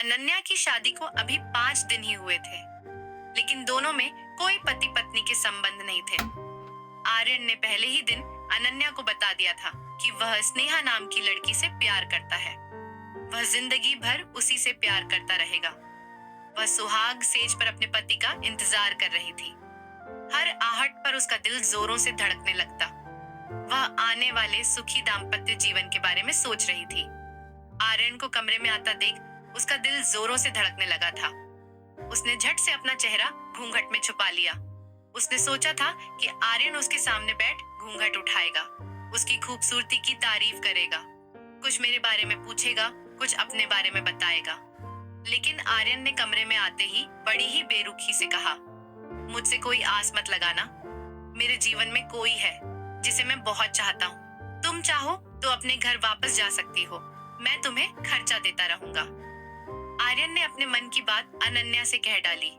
अनन्या की शादी को अभी 5 दिन ही हुए थे, लेकिन दोनों में कोई पति पत्नी के संबंध नहीं थे। आर्यन ने पहले ही दिन अनन्या को बता दिया था कि वह स्नेहा नाम की लड़की से प्यार करता है। वह जिंदगी भर उसी से प्यार करता रहेगा। वह सुहाग सेज पर अपने पति का इंतजार कर रही थी। हर आहट पर उसका दिल जोरों से धड़कने लगता। वह आने वाले सुखी दाम्पत्य जीवन के बारे में सोच रही थी। आर्यन को कमरे में आता देख उसका दिल जोरों से धड़कने लगा था। उसने झट से अपना चेहरा घूंघट में छुपा लिया। उसने सोचा था कि आर्यन उसके सामने बैठ घूंघट उठाएगा, उसकी खूबसूरती की तारीफ करेगा, कुछ मेरे बारे में पूछेगा, कुछ अपने बारे में बताएगा। लेकिन आर्यन ने कमरे में आते ही बड़ी ही बेरुखी से कहा, मुझसे कोई आस मत लगाना। मेरे जीवन में कोई है जिसे मैं बहुत चाहता हूँ। तुम चाहो तो अपने घर वापस जा सकती हो, मैं तुम्हें खर्चा देता रहूंगा। आर्यन ने अपने मन की बात अनन्या से कह डाली।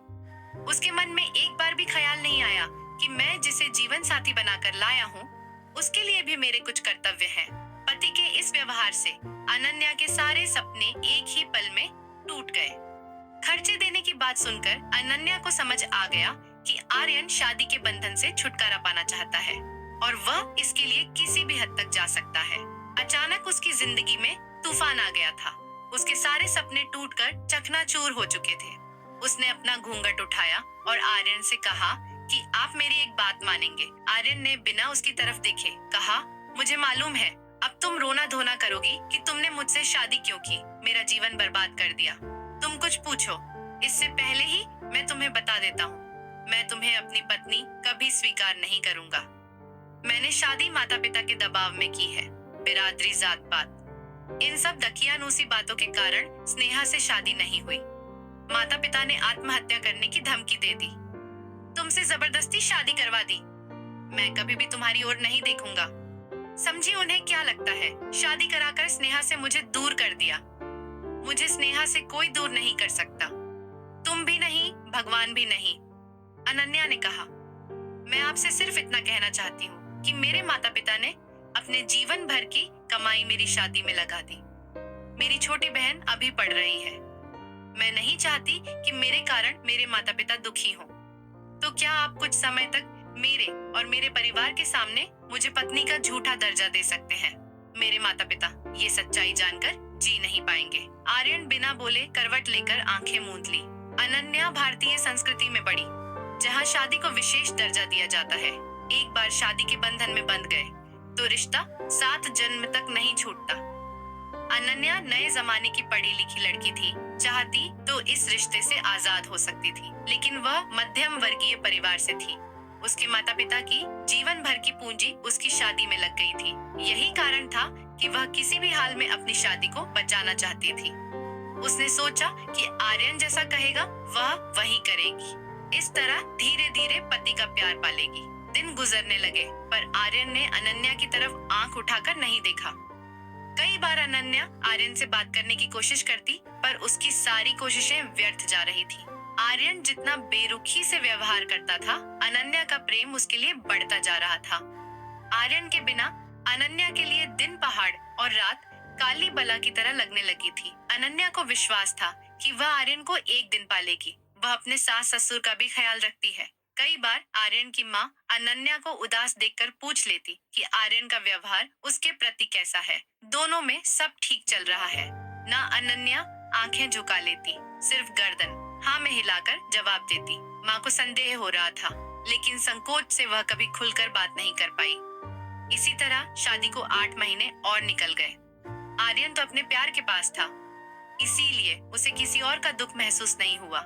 उसके मन में एक बार भी ख्याल नहीं आया कि मैं जिसे जीवन साथी बनाकर लाया हूँ उसके लिए भी मेरे कुछ कर्तव्य हैं। पति के इस व्यवहार से अनन्या के सारे सपने एक ही पल में टूट गए। खर्चे देने की बात सुनकर अनन्या को समझ आ गया कि आर्यन शादी के बंधन से छुटकारा पाना चाहता है और वह इसके लिए किसी भी हद तक जा सकता है। अचानक उसकी जिंदगी में तूफान आ गया था। उसके सारे सपने टूटकर चकनाचूर हो चुके थे। उसने अपना घूंघट उठाया और आर्यन से कहा कि आप मेरी एक बात मानेंगे। आर्यन ने बिना उसकी तरफ देखे कहा, मुझे मालूम है अब तुम रोना धोना करोगी कि तुमने मुझसे शादी क्यों की, मेरा जीवन बर्बाद कर दिया। तुम कुछ पूछो, इससे पहले ही मैं तुम्हें बता देता हूँ, मैं तुम्हें अपनी पत्नी कभी स्वीकार नहीं करूंगा। मैंने शादी माता पिता के दबाव में की है, बिरादरी, जात पात, इन सब दकियानूसी बातों के कारण स्नेहा से शादी नहीं हुई। माता पिता ने आत्महत्या करने की धमकी दे दी, तुमसे जबरदस्ती शादी करवा दी। मैं कभी भी तुम्हारी ओर नहीं देखूंगा। समझी उन्हें क्या लगता है, शादी कराकर स्नेहा से मुझे दूर कर दिया। मुझे स्नेहा से कोई दूर नहीं कर सकता, तुम भी नहीं, भगवान भी नहीं। अनन्या ने कहा, मैं आपसे सिर्फ इतना कहना चाहती हूँ कि मेरे माता पिता ने अपने जीवन भर की कमाई मेरी शादी में लगा दी। मेरी छोटी बहन अभी पढ़ रही है। मैं नहीं चाहती कि मेरे कारण मेरे माता पिता दुखी हों। तो क्या आप कुछ समय तक मेरे और मेरे परिवार के सामने मुझे पत्नी का झूठा दर्जा दे सकते हैं? मेरे माता पिता ये सच्चाई जानकर जी नहीं पाएंगे। आर्यन बिना बोले करवट लेकर आंखें मूंद ली। अनन्या भारतीय संस्कृति में बढ़ी, जहाँ शादी को विशेष दर्जा दिया जाता है। एक बार शादी के बंधन में बंध गए तो रिश्ता 7 जन्म तक नहीं छूटता। अनन्या नए जमाने की पढ़ी लिखी लड़की थी, चाहती तो इस रिश्ते से आजाद हो सकती थी, लेकिन वह मध्यम वर्गीय परिवार से थी। उसके माता पिता की जीवन भर की पूंजी उसकी शादी में लग गई थी। यही कारण था कि वह किसी भी हाल में अपनी शादी को बचाना चाहती थी। उसने सोचा कि आर्यन जैसा कहेगा वह वही करेगी। इस तरह धीरे धीरे पति का प्यार पालेगी। दिन गुजरने लगे पर आर्यन ने अनन्या की तरफ आंख उठाकर नहीं देखा। कई बार अनन्या आर्यन से बात करने की कोशिश करती पर उसकी सारी कोशिशें व्यर्थ जा रही थी। आर्यन जितना बेरुखी से व्यवहार करता था, अनन्या का प्रेम उसके लिए बढ़ता जा रहा था। आर्यन के बिना अनन्या के लिए दिन पहाड़ और रात काली बला की तरह लगने लगी थी। अनन्या को विश्वास था कि वह आर्यन को एक दिन पालेगी। वह अपने सास ससुर का भी ख्याल रखती है। कई बार आर्यन की माँ अनन्या को उदास देखकर पूछ लेती कि आर्यन का व्यवहार उसके प्रति कैसा है। दोनों में सब ठीक चल रहा है ना। अनन्या आंखें झुका लेती, सिर्फ गर्दन हाँ में हिलाकर जवाब देती। माँ को संदेह हो रहा था, लेकिन संकोच से वह कभी खुलकर बात नहीं कर पाई। इसी तरह शादी को 8 महीने और निकल गए। आर्यन तो अपने प्यार के पास था, इसीलिए उसे किसी और का दुख महसूस नहीं हुआ।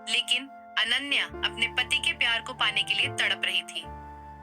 लेकिन अनन्या अपने पति के प्यार को पाने के लिए तड़प रही थी।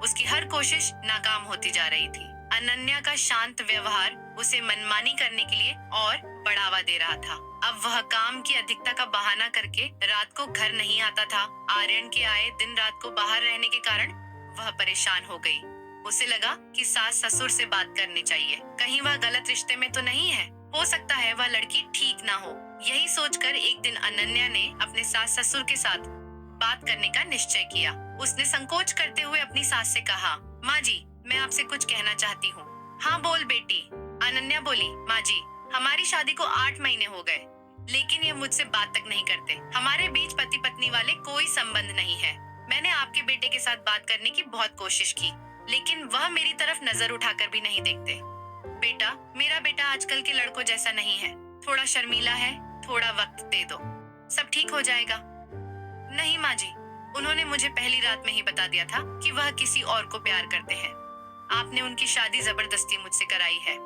उसकी हर कोशिश नाकाम होती जा रही थी। अनन्या का शांत व्यवहार उसे मनमानी करने के लिए और बढ़ावा दे रहा था। अब वह काम की अधिकता का बहाना करके रात को घर नहीं आता था। आर्यन के आए दिन रात को बाहर रहने के कारण वह परेशान हो गई। उसे लगा कि सास ससुर से बात करनी चाहिए, कहीं वह गलत रिश्ते में तो नहीं है। हो सकता है वह लड़की ठीक ना हो। यही सोचकर एक दिन अनन्या ने अपने सास ससुर के साथ बात करने का निश्चय किया। उसने संकोच करते हुए अपनी सास से कहा, माँ जी, मैं आपसे कुछ कहना चाहती हूँ। हाँ बोल बेटी। अनन्या बोली, माँ जी, हमारी शादी को 8 महीने हो गए, लेकिन ये मुझसे बात तक नहीं करते। हमारे बीच पति पत्नी वाले कोई संबंध नहीं है। मैंने आपके बेटे के साथ बात करने की बहुत कोशिश की, लेकिन वह मेरी तरफ नजर उठाकर भी नहीं देखते। बेटा, मेरा बेटा आजकल के लड़कों जैसा नहीं है। थोड़ा शर्मीला है, थोड़ा वक्त दे दो, सब ठीक हो जाएगा। नहीं माँ जी, उन्होंने मुझे पहली रात में ही बता दिया था कि वह किसी और को प्यार करते हैं। आपने उनकी शादी जबरदस्ती मुझसे कराई है।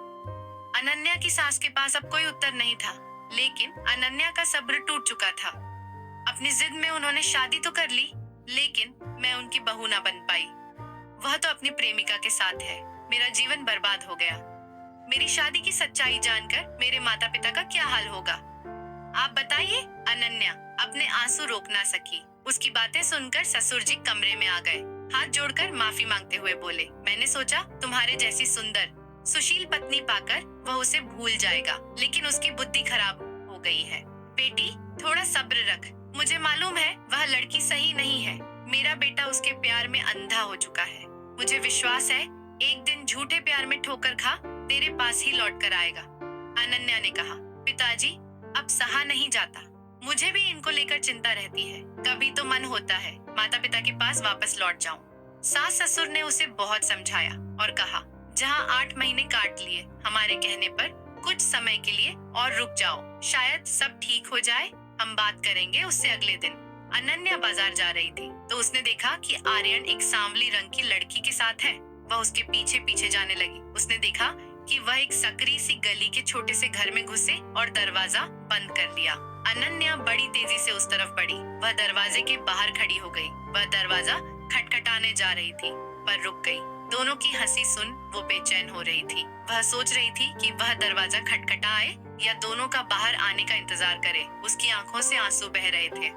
अनन्या की सास के पास अब कोई उत्तर नहीं था, लेकिन अनन्या का सब्र टूट चुका था। अपनी जिद में उन्होंने शादी तो कर ली, लेकिन मैं उनकी बहू ना बन पाई। वह तो अपनी प्रेमिका के साथ है। मेरा जीवन बर्बाद हो गया। मेरी शादी की सच्चाई जानकर मेरे माता पिता का क्या हाल होगा? आप बताइए। अनन्या अपने आंसू रोक ना सकी। उसकी बातें सुनकर ससुर जी कमरे में आ गए। हाथ जोड़कर माफी मांगते हुए बोले, मैंने सोचा तुम्हारे जैसी सुंदर सुशील पत्नी पाकर वह उसे भूल जाएगा, लेकिन उसकी बुद्धि खराब हो गई है। बेटी, थोड़ा सब्र रख। मुझे मालूम है वह लड़की सही नहीं है। मेरा बेटा उसके प्यार में अंधा हो चुका है। मुझे विश्वास है एक दिन झूठे प्यार में ठोकर खा तेरे पास ही लौट कर आएगा। अनन्या ने कहा, पिताजी, अब सहा नहीं जाता। मुझे भी इनको लेकर चिंता रहती है। कभी तो मन होता है माता पिता के पास वापस लौट जाऊं। सास ससुर ने उसे बहुत समझाया और कहा, जहां 8 महीने काट लिए, हमारे कहने पर कुछ समय के लिए और रुक जाओ, शायद सब ठीक हो जाए। हम बात करेंगे उससे अगले दिन। अनन्या बाजार जा रही थी तो उसने देखा कि आर्यन एक सांवली रंग की लड़की के साथ है। वह उसके पीछे पीछे जाने लगी। उसने देखा कि वह एक सकरी सी गली के छोटे से घर में घुसे और दरवाजा बंद कर लिया। अनन्या बड़ी तेजी से उस तरफ बढ़ी। वह दरवाजे के बाहर खड़ी हो गई। वह दरवाजा खटखटाने जा रही थी, पर रुक गई। दोनों की हंसी सुन वो बेचैन हो रही थी। वह सोच रही थी कि वह दरवाजा खटखटाए या दोनों का बाहर आने का इंतजार करे। उसकी आंखों से आंसू बह रहे थे।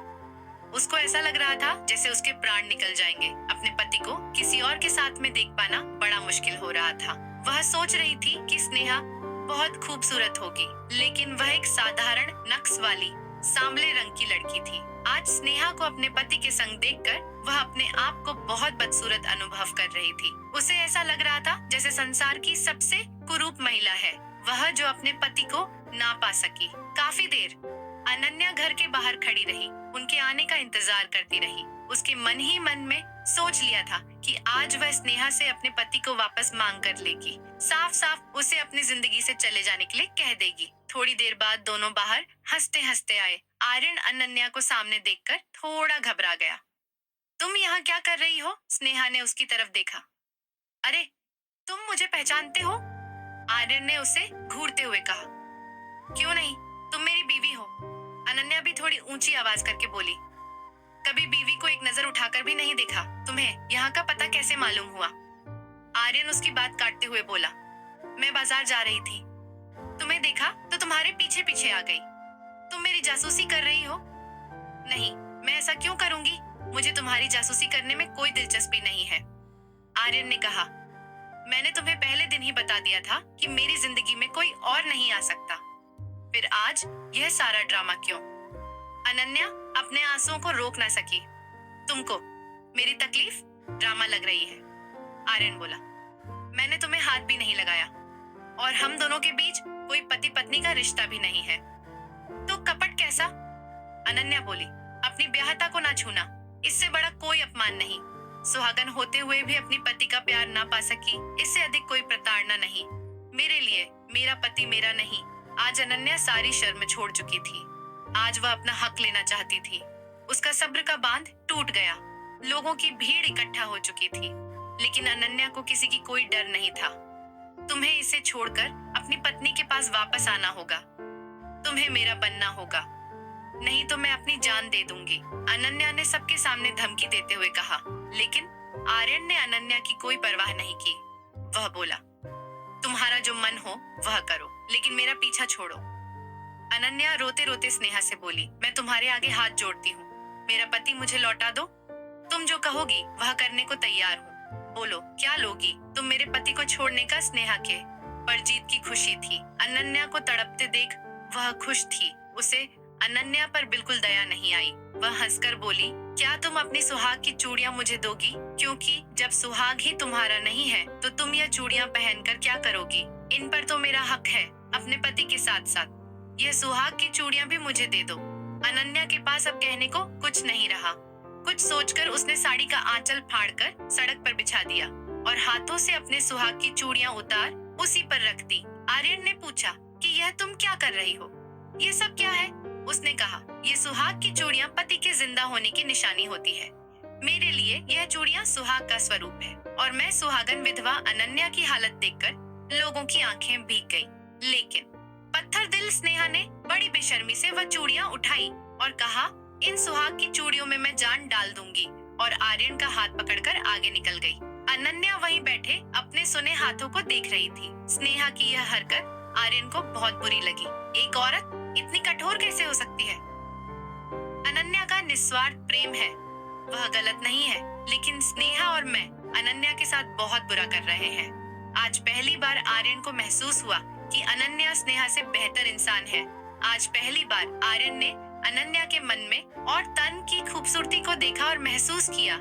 उसको ऐसा लग रहा था जैसे उसके प्राण निकल जाएंगे। अपने पति को किसी और के साथ में देख पाना बड़ा मुश्किल हो रहा था। वह सोच रही थी कि स्नेहा बहुत खूबसूरत होगी, लेकिन वह एक साधारण नक्श वाली सांवले रंग की लड़की थी। आज स्नेहा को अपने पति के संग देखकर वह अपने आप को बहुत बदसूरत अनुभव कर रही थी। उसे ऐसा लग रहा था जैसे संसार की सबसे कुरूप महिला है वह, जो अपने पति को ना पा सकी। काफी देर अनन्या घर के बाहर खड़ी रही, उनके आने का इंतजार करती रही। उसके मन ही मन में सोच लिया था कि आज वह स्नेहा से अपने पति को वापस मांग कर लेगी। साफ साफ उसे अपनी जिंदगी से चले जाने के लिए कह देगी। थोड़ी देर बाद दोनों बाहर हंसते हंसते आए। आर्यन अनन्या को सामने देखकर थोड़ा घबरा गया। तुम यहाँ क्या कर रही हो? स्नेहा ने उसकी तरफ देखा। अरे, तुम मुझे पहचानते हो? आर्यन ने उसे घूरते हुए कहा। क्यों नहीं, तुम मेरी बीवी हो। अनन्या भी थोड़ी ऊंची आवाज करके बोली। कभी बीवी को एक नजर उठाकर भी नहीं देखा। तुम्हें यहाँ का पता कैसे मालूम हुआ? आर्यन उसकी बात काटते हुए बोला, मैं बाजार जा रही थी, तुम्हें देखा तो तुम्हारे पीछे पीछे आ गई। तुम मेरी जासूसी कर रही हो? नहीं, मैं ऐसा क्यों करूंगी? मुझे तुम्हारी जासूसी करने में कोई दिलचस्पी नहीं है। आर्यन ने कहा, मैंने तुम्हें पहले दिन ही बता दिया था कि मेरी जिंदगी में कोई और नहीं आ सकता। फिर आज यह सारा ड्रामा क्यों? अनन्या अपने आंसुओं को रोक ना सकी। तुमको मेरी तकलीफ ड्रामा लग रही है, आर्यन बोला। मैंने तुम्हें हाथ भी नहीं लगाया और हम दोनों के बीच कोई पति पत्नी का रिश्ता भी नहीं है। तो कपट कैसा? अनन्या बोली, अपनी ब्याहता को ना छूना, इससे बड़ा कोई अपमान नहीं। सुहागन होते हुए भी अपनी पति का प्यार ना पा सकी, इससे अधिक कोई प्रताड़ना नहीं। मेरे लिए मेरा पति मेरा नहीं। आज अनन्या सारी शर्म छोड़ चुकी थी। आज वह अपना हक लेना चाहती थी। उसका सब्र का बांध टूट गया। लोगों की भीड़ इकट्ठा हो चुकी थी, लेकिन अनन्या को किसी की कोई डर नहीं था। तुम्हें इसे छोड़कर अपनी पत्नी के पास वापस आना होगा। तुम्हें मेरा बनना होगा, नहीं तो मैं अपनी जान दे दूंगी, अनन्या ने सबके सामने धमकी देते हुए कहा। लेकिन आर्यन ने अनन्या की कोई परवाह नहीं की। वह बोला, तुम्हारा जो मन हो वह करो, लेकिन मेरा पीछा छोड़ो। अनन्या रोते रोते स्नेहा से बोली, मैं तुम्हारे आगे हाथ जोड़ती हूँ, मेरा पति मुझे लौटा दो। तुम जो कहोगी वह करने को तैयार हूँ। बोलो, क्या लोगी? तुम मेरे पति को छोड़ने का? स्नेहा के पर जीत की खुशी थी। अनन्या को तड़पते देख वह खुश थी। उसे अनन्या पर बिल्कुल दया नहीं आई। वह हंसकर बोली, क्या तुम अपनी सुहाग की चूड़ियां मुझे दोगी? क्योंकि जब सुहाग ही तुम्हारा नहीं है तो तुम यह चूड़ियां पहनकर क्या करोगी? इन पर तो मेरा हक है, अपने पति के साथ साथ। यह सुहाग की चूड़ियां भी मुझे दे दो। अनन्या के पास अब कहने को कुछ नहीं रहा। कुछ सोचकर उसने साड़ी का आंचल फाड़कर सड़क पर बिछा दिया और हाथों से अपने सुहाग की चूड़ियां उतार उसी पर रख दी। आर्यन ने पूछा कि यह तुम क्या कर रही हो? ये सब क्या है? उसने कहा, ये सुहाग की चूड़ियां पति के जिंदा होने की निशानी होती है। मेरे लिए यह चूड़ियां सुहाग का स्वरूप है और मैं सुहागन विधवा अनन्या की हालत देखकर लोगों की आंखें भीग गई। लेकिन पत्थर दिल स्नेहा ने बड़ी बेशर्मी से वह चूड़ियां उठाई और कहा, इन सुहाग की चूड़ियों में मैं जान डाल दूंगी, और आर्यन का हाथ पकड़कर आगे निकल गई। अनन्या वहीं बैठे अपने सुने हाथों को देख रही थी। स्नेहा की यह हरकत आर्यन को बहुत बुरी लगी। एक औरत इतनी कठोर कैसे हो सकती है? अनन्या का निस्वार्थ प्रेम है, वह गलत नहीं है, लेकिन स्नेहा और मैं अनन्या के साथ बहुत बुरा कर रहे हैं। आज पहली बार आर्यन को महसूस हुआ कि अनन्या स्नेहा से बेहतर इंसान है। आज पहली बार आर्यन ने अनन्या के मन में और तन की खूबसूरती को देखा और महसूस किया।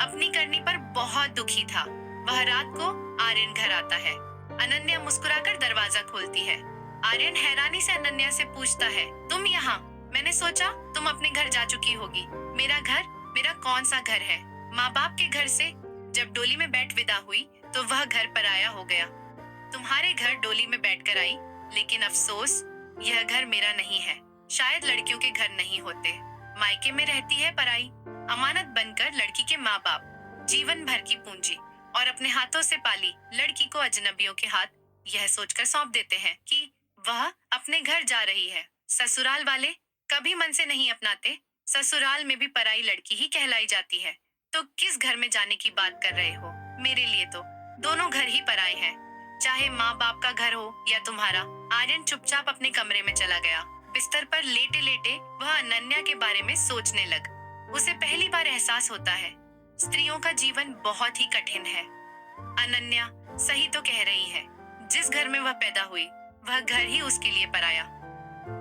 अपनी करनी पर बहुत दुखी था। वह रात को आर्यन घर आता है। अनन्या मुस्कुराकर दरवाजा खोलती है। आर्यन हैरानी से अनन्या से पूछता है, तुम यहाँ? मैंने सोचा तुम अपने घर जा चुकी होगी। मेरा घर? मेरा कौन सा घर है? माँ बाप के घर से जब डोली में बैठ विदा हुई तो वह घर पर आया हो गया। तुम्हारे घर डोली में बैठकर आई, लेकिन अफसोस यह घर मेरा नहीं है। शायद लड़कियों के घर नहीं होते। मायके में रहती है पराई, अमानत बनकर लड़की के माँ बाप जीवन भर की पूंजी और अपने हाथों से पाली लड़की को अजनबियों के हाथ यह सोचकर सौंप देते हैं कि वह अपने घर जा रही है। ससुराल वाले कभी मन से नहीं अपनाते। ससुराल में भी पराई लड़की ही कहलाई जाती है। तो किस घर में जाने की बात कर रहे हो? मेरे लिए तो दोनों घर ही पराए हैं, चाहे माँ बाप का घर हो या तुम्हारा। आर्यन चुपचाप अपने कमरे में चला गया। बिस्तर पर लेटे लेटे वह अनन्या के बारे में सोचने लग। उसे पहली बार एहसास होता है, स्त्रियों का जीवन बहुत ही कठिन है। अनन्या सही तो कह रही है। जिस घर में वह पैदा हुई वह घर ही उसके लिए पराया।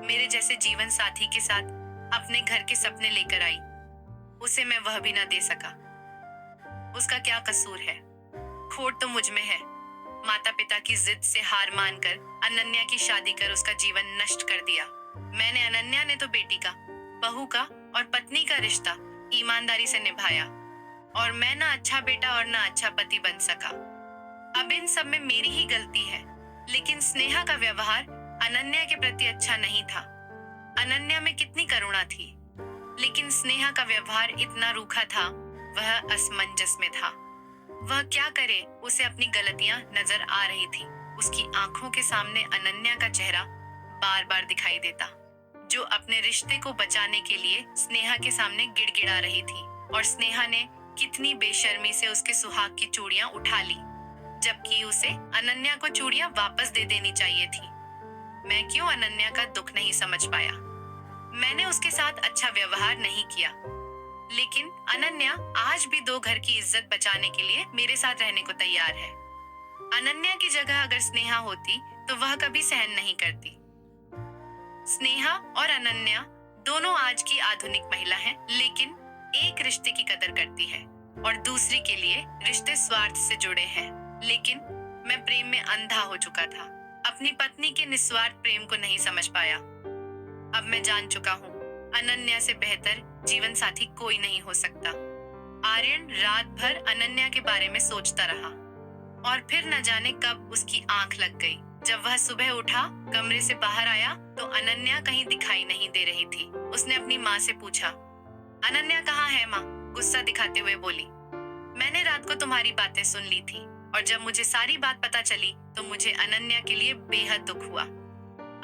मेरे जैसे जीवन साथी के साथ अपने घर के सपने लेकर आई, उसे मैं वह भी ना दे सका। उसका क्या कसूर है? खोट तो मुझ में है। माता पिता की जिद से हार मानकर अनन्या की शादी कर उसका जीवन नष्ट कर दिया। अनन्या ने तो बेटी का, बहू का और पत्नी का रिश्ता ईमानदारी से निभाया, और मैं ना अच्छा बेटा और ना अच्छा पति बन सका। अब इन सब में मेरी ही गलती है। लेकिन स्नेहा का व्यवहार अनन्या के प्रति अच्छा नहीं था। अनन्या में कितनी करुणा थी, लेकिन स्नेहा का व्यवहार इतना रूखा था। वह असमंजस में था। वह क्या करे? उसे अपनी गलतियां नजर आ रही थी। उसकी आंखों के सामने अनन्या का चेहरा बार बार दिखाई देता, जो अपने रिश्ते को बचाने के लिए स्नेहा के सामने गिड़गिड़ा रही थी। और स्नेहा ने कितनी बेशर्मी से उसके सुहाग की चूड़ियां उठा ली, जबकि उसे अनन्या को चूड़ियां वापस दे देनी चाहिए थी। मैं क्यों अनन्या का दुख नहीं समझ पाया? मैंने उसके साथ अच्छा व्यवहार नहीं किया, लेकिन अनन्या आज भी दो घर की इज्जत बचाने के लिए मेरे साथ रहने को तैयार है। अनन्या की जगह अगर स्नेहा होती तो वह कभी सहन नहीं करती। स्नेहा और अनन्या दोनों आज की आधुनिक महिला हैं, लेकिन एक रिश्ते की कदर करती है और दूसरी के लिए रिश्ते स्वार्थ से जुड़े हैं। लेकिन मैं प्रेम में अंधा हो चुका था। अपनी पत्नी के निस्वार्थ प्रेम को नहीं समझ पाया। अब मैं जान चुका हूँ, अनन्या से बेहतर जीवन साथी कोई नहीं हो सकता। आर्यन रात भर अनन्या के बारे में सोचता रहा, और फिर न जाने कब उसकी आंख लग गई। जब वह सुबह उठा, कमरे से बाहर आया तो अनन्या कहीं दिखाई नहीं दे रही थी। उसने अपनी माँ से पूछा, अनन्या कहाँ है माँ? गुस्सा दिखाते हुए बोली, मैंने रात को तुम्हारी बातें सुन ली थी, और जब मुझे सारी बात पता चली तो मुझे अनन्या के लिए बेहद दुख हुआ।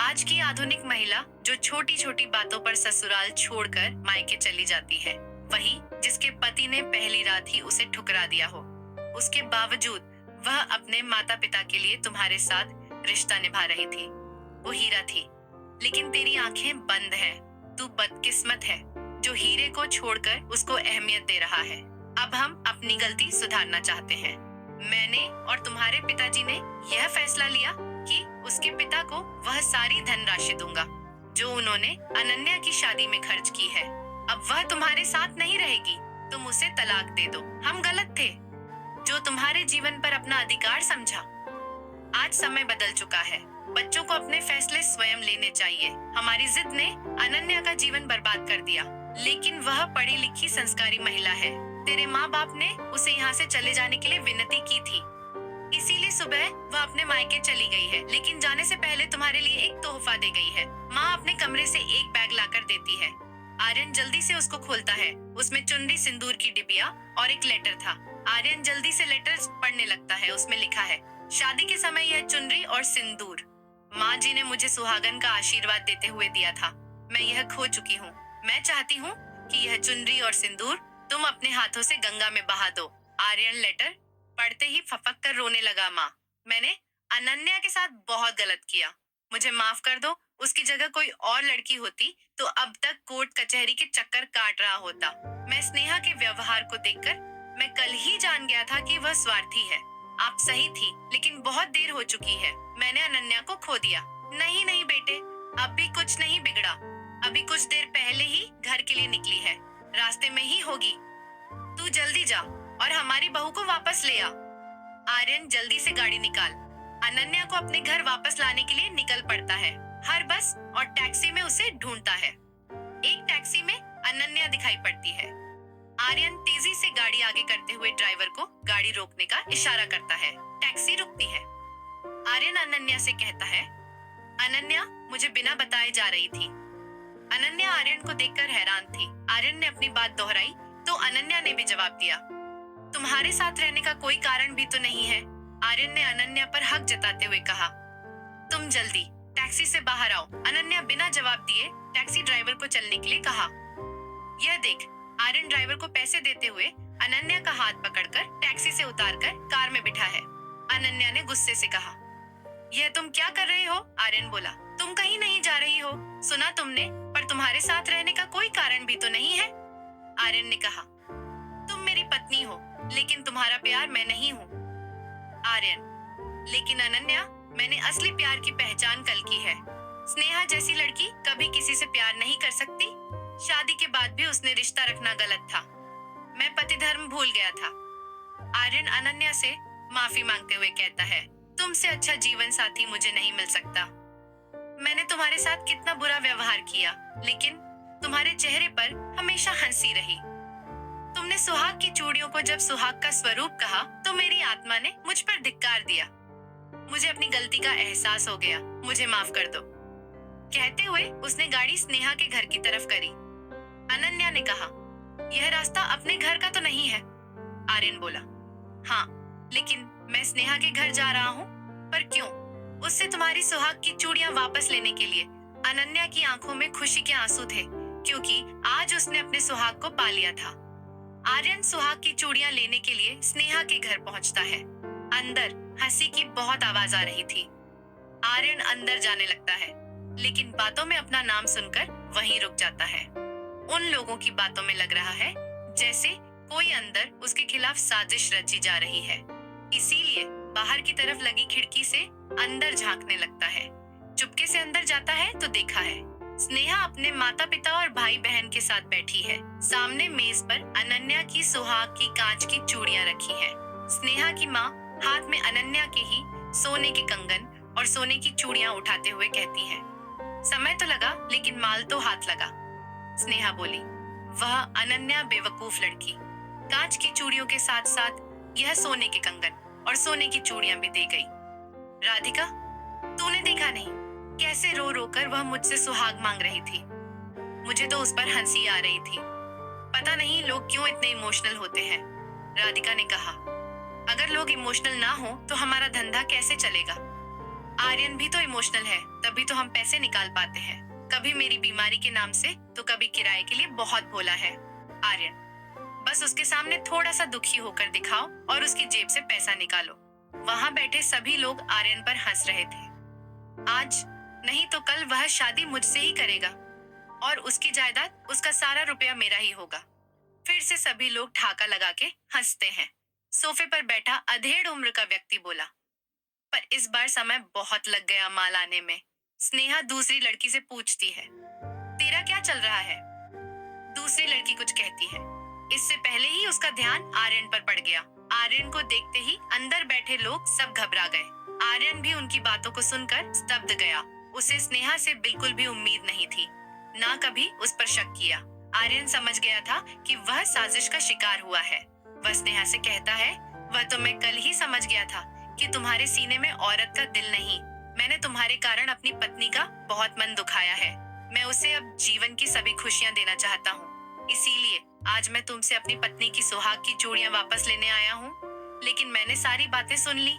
आज की आधुनिक महिला जो छोटी छोटी बातों पर ससुराल छोड़कर मायके चली जाती है, वही जिसके पति ने पहली रात ही उसे ठुकरा दिया हो। उसके बावजूद वह अपने माता पिता के लिए तुम्हारे साथ रिश्ता निभा रही थी। वो हीरा थी, लेकिन तेरी आंखें बंद हैं। तू बदकिस्मत है जो हीरे को छोड़कर उसको अहमियत दे रहा है। अब हम अपनी गलती सुधारना चाहते हैं। मैंने और तुम्हारे पिताजी ने यह फैसला लिया कि उसके पिता को वह सारी धनराशि दूंगा जो उन्होंने अनन्या की शादी में खर्च की है। अब वह तुम्हारे साथ नहीं रहेगी, तुम उसे तलाक दे दो। हम गलत थे जो तुम्हारे जीवन पर अपना अधिकार समझा। आज समय बदल चुका है। बच्चों को अपने फैसले स्वयं लेने चाहिए। हमारी जिद ने अनन्या का जीवन बर्बाद कर दिया, लेकिन वह पढ़ी लिखी संस्कारी महिला है। तेरे माँ बाप ने उसे यहाँ से चले जाने के लिए विनती की थी, इसीलिए सुबह वह अपने मायके चली गई है, लेकिन जाने से पहले तुम्हारे लिए एक तोहफा दे गई है। माँ अपने कमरे से एक बैग लाकर देती है। आर्यन जल्दी से उसको खोलता है। उसमें चुनरी, सिंदूर की डिबिया और एक लेटर था। आर्यन जल्दी से लेटर पढ़ने लगता है। उसमें लिखा है, शादी के समय यह चुनरी और सिंदूर माँ जी ने मुझे सुहागन का आशीर्वाद देते हुए दिया था। मैं यह खो चुकी हूँ। मैं चाहती हूँ कि यह चुनरी और सिंदूर तुम अपने हाथों से गंगा में बहा दो। आर्यन लेटर पढ़ते ही फपक कर रोने लगा। माँ, मैंने अनन्या के साथ बहुत गलत किया। मुझे माफ कर दो। उसकी जगह कोई और लड़की होती तो अब तक कोर्ट कचहरी के चक्कर काट रहा होता। मैं स्नेहा के व्यवहार को देखकर मैं कल ही जान गया था कि वह स्वार्थी है। आप सही थी, लेकिन बहुत देर हो चुकी है। मैंने अनन्या को खो दिया। नहीं नहीं बेटे, अब भी कुछ नहीं बिगड़ा। अभी कुछ देर पहले ही घर के लिए निकली है, रास्ते में ही होगी। तू जल्दी जा और हमारी बहू को वापस ले आ। आर्यन जल्दी से गाड़ी निकाल अनन्या को अपने घर वापस लाने के लिए निकल पड़ता है। हर बस और टैक्सी में उसे ढूंढता है। एक टैक्सी में अनन्या दिखाई पड़ती है। आर्यन तेजी से गाड़ी आगे करते हुए ड्राइवर को गाड़ी रोकने का इशारा करता है। टैक्सी रुकती है। आर्यन अनन्या से कहता है, अनन्या मुझे बिना बताए जा रही थी। अनन्या आर्यन को देखकर हैरान थी। आर्यन ने अपनी बात दोहराई तो अनन्या ने भी जवाब दिया, तुम्हारे साथ रहने का कोई कारण भी तो नहीं है। आर्यन ने अनन्या पर हक जताते हुए कहा, तुम जल्दी टैक्सी से बाहर आओ। अनन्या बिना जवाब दिए टैक्सी ड्राइवर को चलने के लिए कहा। यह देख, आर्यन ड्राइवर को पैसे देते हुए अनन्या का हाथ पकड़कर टैक्सी से उतारकर कार में बिठा है। अनन्या ने गुस्से से कहा, यह तुम क्या कर रहे हो? आर्यन बोला, तुम कहीं नहीं जा रही हो, सुना तुमने, पर तुम्हारे साथ रहने का कोई कारण भी तो नहीं है। आर्यन ने कहा, तुम मेरी पत्नी हो, लेकिन तुम्हारा प्यार मैं नहीं हूँ। आर्यन, लेकिन अनन्या, मैंने असली प्यार की पहचान कल की है। स्नेहा जैसी लड़की कभी किसी से प्यार नहीं कर सकती। शादी के बाद भी उसने रिश्ता रखना गलत था। मैं पति धर्म भूल गया था। आर्यन अनन्या से माफी मांगते हुए कहता है, तुमसे अच्छा जीवन साथी मुझे नहीं मिल सकता। मैंने तुम्हारे साथ कितना बुरा व्यवहार किया, लेकिन तुम्हारे चेहरे पर हमेशा हंसी रही। तुमने सुहाग की चूड़ियों को जब सुहाग का स्वरूप कहा तो मेरी आत्मा ने मुझ पर धिक्कार दिया। मुझे अपनी गलती का एहसास हो गया, मुझे माफ कर दो। कहते हुए उसने गाड़ी स्नेहा के घर की तरफ करी। अनन्या ने कहा, यह रास्ता अपने घर का तो नहीं है। आर्यन बोला, हाँ, लेकिन मैं स्नेहा के घर जा रहा हूँ। पर क्यों? उससे तुम्हारी सुहाग की चूड़ियां वापस लेने के लिए। अनन्या की आंखों में खुशी के आंसू थे, क्योंकि आज उसने अपने सुहाग को पा लिया था। आर्यन सुहाग की चूड़ियां लेने के लिए स्नेहा के घर पहुंचता है। अंदर हंसी की बहुत आवाज आ रही थी। आर्यन अंदर जाने लगता है, लेकिन बातों में अपना नाम सुनकर वहीं रुक जाता है। उन लोगों की बातों में लग रहा है जैसे कोई अंदर उसके खिलाफ साजिश रची जा रही है। इसीलिए बाहर की तरफ लगी खिड़की से अंदर झांकने लगता है। चुपके से अंदर जाता है तो देखा है स्नेहा अपने माता पिता और भाई बहन के साथ बैठी है। सामने मेज पर अनन्या की सुहाग की कांच की चूड़ियां रखी हैं। स्नेहा की माँ हाथ में अनन्या के ही सोने के कंगन और सोने की चूड़ियां उठाते हुए कहती हैं, समय तो लगा, लेकिन माल तो हाथ लगा। स्नेहा बोली, वह अनन्या बेवकूफ लड़की। कांच की चूड़ियों के साथ साथ यह सोने के कंगन और सोने की चूड़ियां भी दे गई। राधिका, तूने देखा नहीं कैसे रो रो कर वह मुझसे सुहाग मांग रही थी। मुझे तो उस पर हंसी आ रही थी। पता नहीं लोग क्यों इतने इमोशनल होते हैं। राधिका ने कहा, अगर लोग इमोशनल ना हो तो हमारा धंधा कैसे चलेगा? आर्यन भी तो इमोशनल है, तभी तो हम पैसे निकाल पाते हैं। कभी मेरी बीमारी के नाम से तो कभी किराए के लिए बहुत भोला है। आर्यन, बस उसके सामने थोड़ा सा दुखी होकर दिखाओ और उसकी जेब से पैसा निकालो। वहां बैठे सभी लोग आर्यन पर हंस रहे थे। आज नहीं तो कल वह शादी मुझसे ही करेगा और उसकी जायदाद, उसका सारा रुपया मेरा ही होगा। फिर से सभी लोग ठहाका लगा के हंसते हैं। सोफे पर बैठा अधेड़ उम्र का व्यक्ति बोला, पर इस बार समय बहुत लग गया माल आने में। स्नेहा दूसरी लड़की से पूछती है, तेरा क्या चल रहा है? दूसरी लड़की कुछ कहती है। इससे पहले ही उसका ध्यान आर्यन पर पड़ गया। आर्यन को देखते ही अंदर बैठे लोग सब घबरा गए। आर्यन भी उनकी बातों को सुनकर स्तब्ध गया। उसे स्नेहा से बिल्कुल भी उम्मीद नहीं थी, ना कभी उस पर शक किया। आर्यन समझ गया था कि वह साजिश का शिकार हुआ है। वह स्नेहा से कहता है, वह तो मैं कल ही समझ गया था कि तुम्हारे सीने में औरत का दिल नहीं। मैंने तुम्हारे कारण अपनी पत्नी का बहुत मन दुखाया है। मैं उसे अब जीवन की सभी खुशियां देना चाहता हूँ। इसीलिए आज मैं तुमसे अपनी पत्नी की सुहाग की चूड़ियां वापस लेने आया हूँ। लेकिन मैंने सारी बातें सुन ली।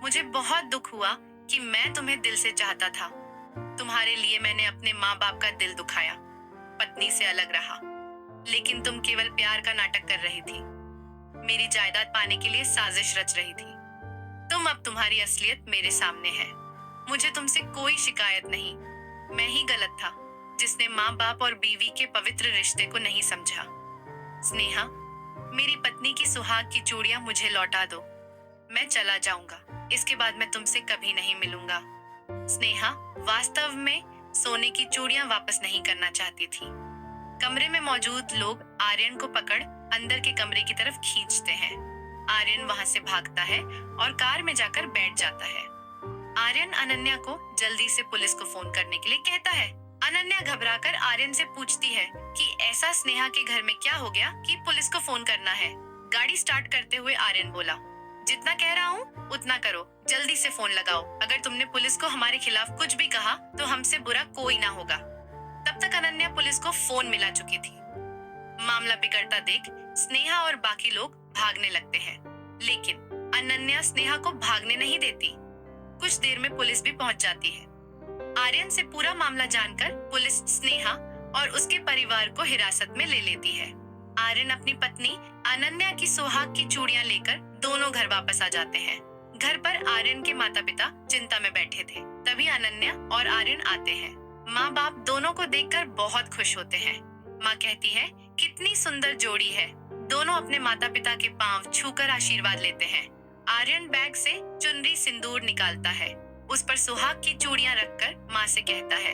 मुझे बहुत दुख हुआ कि मैं तुम्हें दिल से चाहता था। तुम्हारे लिए मैंने अपने माँ बाप का दिल दुखाया, पत्नी से अलग रहा, लेकिन तुम केवल प्यार का नाटक कर रही थी, मेरी जायदाद पाने के लिए साजिश रच रही थी। तुम अब तुम्हारी असलियत मेरे सामने है। मुझे तुमसे कोई शिकायत नहीं। मैं ही गलत था जिसने माँ बाप और बीवी के पवित्र रिश्ते को नहीं समझा। स्नेहा, मेरी पत्नी की सुहाग की चूड़ियां मुझे लौटा दो। मैं चला जाऊंगा। इसके बाद मैं तुमसे कभी नहीं मिलूंगा। स्नेहा वास्तव में सोने की चूड़ियां वापस नहीं करना चाहती थी। कमरे में मौजूद लोग आर्यन को पकड़ अंदर के कमरे की तरफ खींचते हैं। आर्यन वहां से भागता है और कार में जाकर बैठ जाता है। आर्यन अनन्या को जल्दी से पुलिस को फोन करने के लिए कहता है। अनन्या घबराकर आर्यन से पूछती है कि ऐसा स्नेहा के घर में क्या हो गया कि पुलिस को फोन करना है। गाड़ी स्टार्ट करते हुए आर्यन बोला, जितना कह रहा हूँ उतना करो, जल्दी से फोन लगाओ। अगर तुमने पुलिस को हमारे खिलाफ कुछ भी कहा तो हमसे बुरा कोई ना होगा। तब तक अनन्या पुलिस को फोन मिला चुकी थी। मामला बिगड़ता देख स्नेहा और बाकी लोग भागने लगते हैं, लेकिन अनन्या स्नेहा को भागने नहीं देती। कुछ देर में पुलिस भी पहुंच जाती है। आर्यन से पूरा मामला जानकर पुलिस स्नेहा और उसके परिवार को हिरासत में ले लेती है। आर्यन अपनी पत्नी अनन्या की सुहाग की चूड़ियां लेकर दोनों घर वापस आ जाते हैं। घर पर आर्यन के माता पिता चिंता में बैठे थे। तभी अनन्या और आर्यन आते हैं। माँ बाप दोनों को देखकर बहुत खुश होते हैं। माँ कहती है, कितनी सुंदर जोड़ी है। दोनों अपने माता पिता के पांव छूकर आशीर्वाद लेते हैं। आर्यन बैग से चुनरी सिंदूर निकालता है। उस पर सुहाग की चूड़ियां रखकर माँ से कहता है,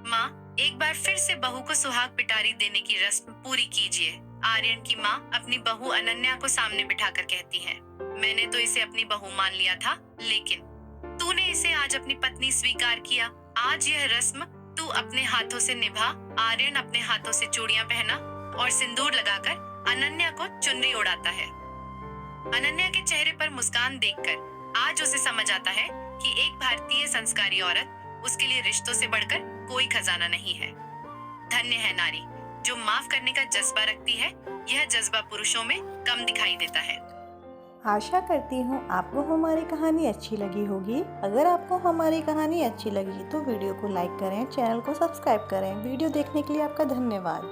माँ, एक बार फिर से बहू को सुहाग पिटारी देने की रस्म पूरी कीजिए। आर्यन की माँ अपनी बहू अनन्या को सामने बिठाकर कहती है, मैंने तो इसे अपनी बहू मान लिया था, लेकिन तूने इसे आज अपनी पत्नी स्वीकार किया। आज यह रस्म तू अपने हाथों से निभा। आर्यन अपने हाथों से चूड़ियां पहना और सिंदूर लगाकर अनन्या को चुनरी उड़ाता है। अनन्या के चेहरे पर मुस्कान देखकर आज उसे समझ आता है कि एक भारतीय संस्कारी औरत, उसके लिए रिश्तों से बढ़कर कोई खजाना नहीं है। धन्य है नारी जो माफ करने का जज्बा रखती है। यह जज्बा पुरुषों में कम दिखाई देता है। आशा करती हूँ आपको हमारी कहानी अच्छी लगी होगी। अगर आपको हमारी कहानी अच्छी लगी तो वीडियो को लाइक करें, चैनल को सब्सक्राइब करें। वीडियो देखने के लिए आपका धन्यवाद।